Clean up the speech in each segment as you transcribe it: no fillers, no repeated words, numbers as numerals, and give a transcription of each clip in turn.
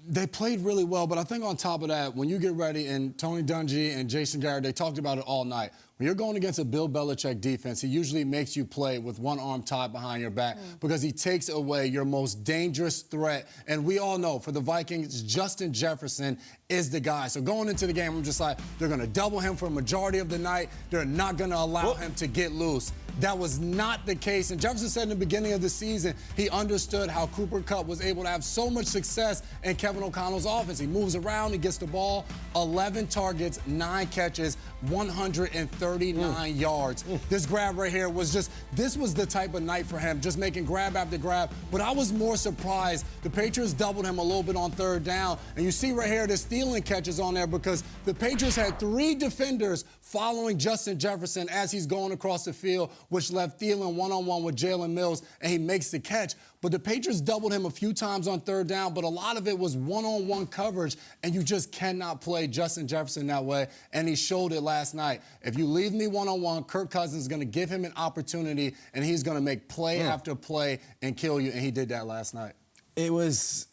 They played really well, but I think on top of that, when you get ready, and Tony Dungy and Jason Garrett, they talked about it all night. When you're going against a Bill Belichick defense, he usually makes you play with one arm tied behind your back because he takes away your most dangerous threat. And we all know, for the Vikings, Justin Jefferson is the guy. So going into the game, I'm just like, they're going to double him for a majority of the night. They're not going to allow him to get loose. That was not the case. And Jefferson said in the beginning of the season, he understood how Cooper Kupp was able to have so much success in Kevin O'Connell's offense. He moves around, he gets the ball, 11 targets, 9 catches, 139 yards. This grab right here was just, this was the type of night for him, just making grab after grab. But I was more surprised. The Patriots doubled him a little bit on third down. And you see right here, the stealing catches on there because the Patriots had 3 defenders following Justin Jefferson as he's going across the field, which left Thielen one-on-one with Jalen Mills, and he makes the catch. But the Patriots doubled him a few times on third down, but a lot of it was one-on-one coverage, and you just cannot play Justin Jefferson that way, and he showed it last night. If you leave me one-on-one, Kirk Cousins is going to give him an opportunity, and he's going to make play after play and kill you, and he did that last night. It was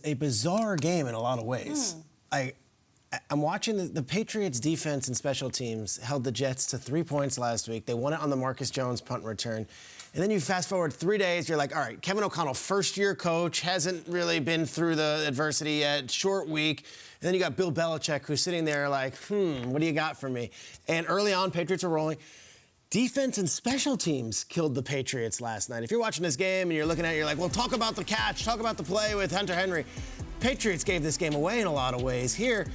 a bizarre game in a lot of ways. I'm watching the Patriots defense and special teams held the Jets to 3 points last week. They won it on the Marcus Jones punt return. And then you fast forward 3 days, you're like, all right, Kevin O'Connell, first-year coach, hasn't really been through the adversity yet, short week. And then you got Bill Belichick, who's sitting there like, what do you got for me? And early on, Patriots are rolling. Defense and special teams killed the Patriots last night. If you're watching this game and you're looking at it, you're like, well, talk about the catch, talk about the play with Hunter Henry. Patriots gave this game away in a lot of ways. Here,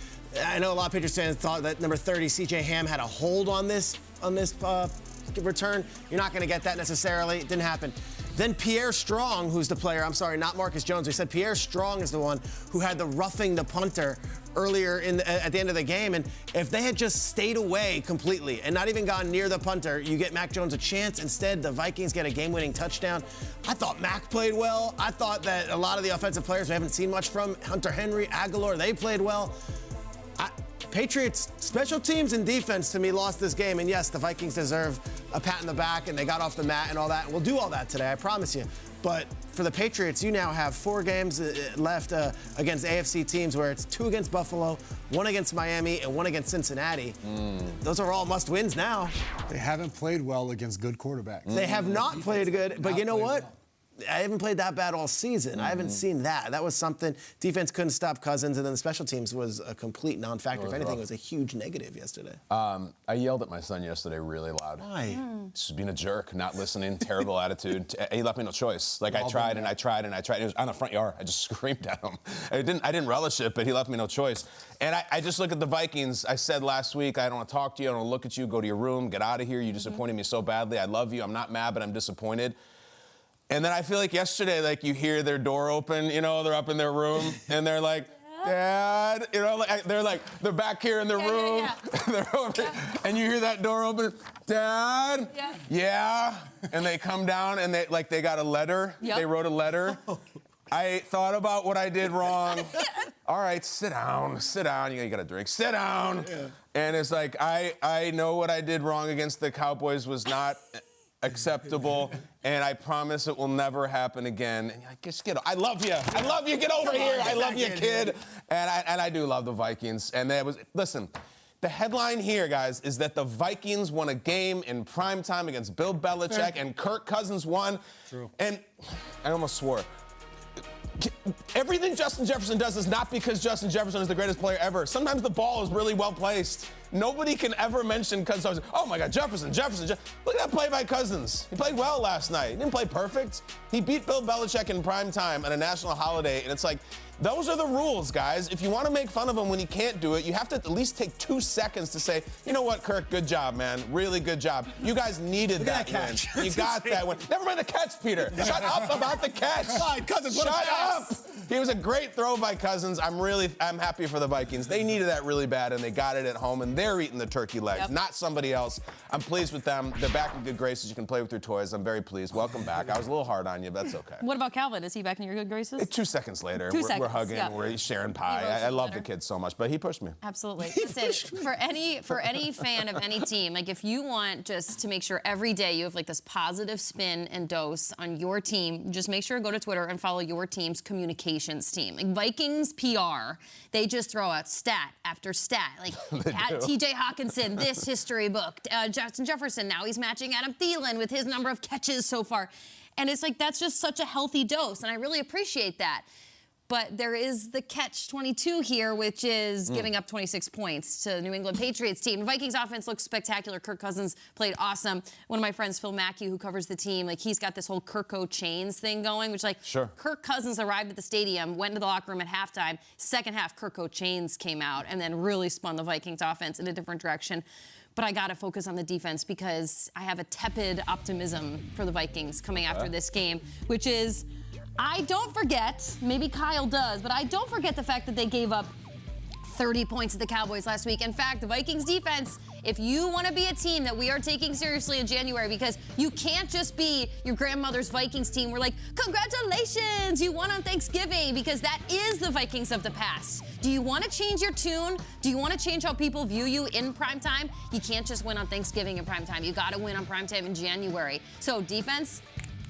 I know a lot of Patriots fans thought that number 30, C.J. Ham, had a hold on this return. You're not going to get that necessarily. It didn't happen. Then Pierre Strong, who's the player, I'm sorry, not Marcus Jones. We said Pierre Strong is the one who had the roughing the punter earlier at the end of the game. And if they had just stayed away completely and not even gone near the punter, you get Mac Jones a chance. Instead, the Vikings get a game-winning touchdown. I thought Mac played well. I thought that a lot of the offensive players we haven't seen much from, Hunter Henry, Aguilar, they played well. Patriots special teams and defense, to me, lost this game. And yes, the Vikings deserve a pat in the back, and they got off the mat and all that. And we'll do all that today, I promise you. But for the Patriots, you now have 4 games left against AFC teams, where it's 2 against Buffalo, 1 against Miami, and 1 against Cincinnati. Those are all must-wins now. They haven't played well against good quarterbacks. They have not played good, but you know what? Well. I haven't played that bad all season. I haven't seen that. That was something. Defense couldn't stop Cousins, and then the special teams was a complete non-factor. If anything, it was a huge negative yesterday. I yelled at my son yesterday really loud. Why? Just being a jerk, not listening, terrible attitude. He left me no choice. Like, I tried and I tried and I tried. It was on the front yard. I just screamed at him. I didn't relish it, but he left me no choice. And I just look at the Vikings. I said last week, I don't want to talk to you. I don't want to look at you. Go to your room. Get out of here. You disappointed me so badly. I love you. I'm not mad, but I'm disappointed. And then I feel like yesterday, like, you hear their door open, you know, they're up in their room, and they're like, Dad, you know, like, they're back here in their room, they're over, and you hear that door open, Dad, and they come down, and they got a letter, they wrote a letter. I thought about what I did wrong. All right, sit down, you got a drink, sit down. And it's like, I know what I did wrong against the Cowboys was not acceptable, and I promise it will never happen again. And you're like, just I love you. I love you. Get over here. I love you, kid. And I do love the Vikings. And listen, the headline here, guys, is that the Vikings won a game in prime time against Bill Belichick, and Kirk Cousins won. True. And I almost swore. Everything Justin Jefferson does is not because Justin Jefferson is the greatest player ever. Sometimes the ball is really well placed. Nobody can ever mention Cousins. Oh, my God, Jefferson. Look at that play by Cousins. He played well last night. He didn't play perfect. He beat Bill Belichick in prime time on a national holiday, and it's like, those are the rules, guys. If you want to make fun of him when he can't do it, you have to at least take 2 seconds to say, you know what, Kirk, good job, man. Really good job. You guys needed that win. You got that win. Never mind the catch, Peter. Shut up about the catch. Cousins, shut up. He was a great throw by Cousins. I'm happy for the Vikings. They needed that really bad, and they got it at home, and they're eating the turkey legs, not somebody else. I'm pleased with them. They're back in good graces. You can play with your toys. I'm very pleased. Welcome back. I was a little hard on you, but that's okay. What about Calvin? Is he back in your good graces? 2 seconds later. 2 seconds. We're hugging. We're sharing pie. I love the kid so much, but he pushed me. Absolutely. Listen, for any fan of any team, like, if you want just to make sure every day you have like this positive spin and dose on your team, just make sure to go to Twitter and follow your team's communication communications team. Like Vikings PR, they just throw out stat after stat. Like T.J. Hawkinson, this history book. Justin Jefferson, now he's matching Adam Thielen with his number of catches so far. And it's like, that's just such a healthy dose, and I really appreciate that. But there is the catch-22 here, which is giving up 26 points to the New England Patriots team. The Vikings offense looks spectacular. Kirk Cousins played awesome. One of my friends, Phil Mackey, who covers the team, like he's got this whole Kirko chains thing going, which Kirk Cousins arrived at the stadium, went to the locker room at halftime. Second half, Kirko chains came out and then really spun the Vikings offense in a different direction. But I got to focus on the defense because I have a tepid optimism for the Vikings coming after this game, which is, I don't forget, maybe Kyle does, but I don't forget the fact that they gave up 30 points to the Cowboys last week. In fact, the Vikings defense, if you want to be a team that we are taking seriously in January, because you can't just be your grandmother's Vikings team. We're like, congratulations, you won on Thanksgiving, because that is the Vikings of the past. Do you want to change your tune? Do you want to change how people view you in primetime? You can't just win on Thanksgiving in primetime. You got to win on primetime in January. So defense,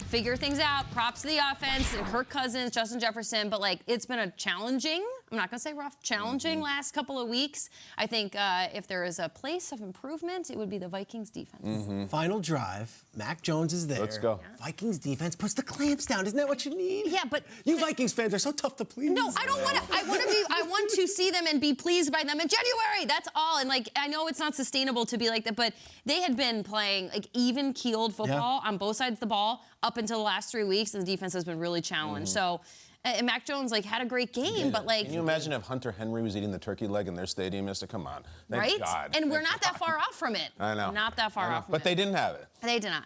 figure things out. Props to the offense and Kirk Cousins, Justin Jefferson. But, like, it's been a challenging, I'm not going to say rough, challenging last couple of weeks. I think if there is a place of improvement, it would be the Vikings defense. Final drive. Mac Jones is there. Let's go. Vikings defense puts the clamps down. Isn't that what you need? Yeah, but you Vikings fans are so tough to please. No, I don't want to. I want to see them and be pleased by them in January. That's all. And, like, I know it's not sustainable to be like that, but they had been playing, like, even-keeled football on both sides of the ball up until the last 3 weeks, and the defense has been really challenged. So, and Mac Jones, like, had a great game, but, like... Can you imagine if Hunter Henry was eating the turkey leg in their stadium? Come on. Thank right? God. And we're not that far off from it. I know. Not that far off from it. But they didn't have it. They did not.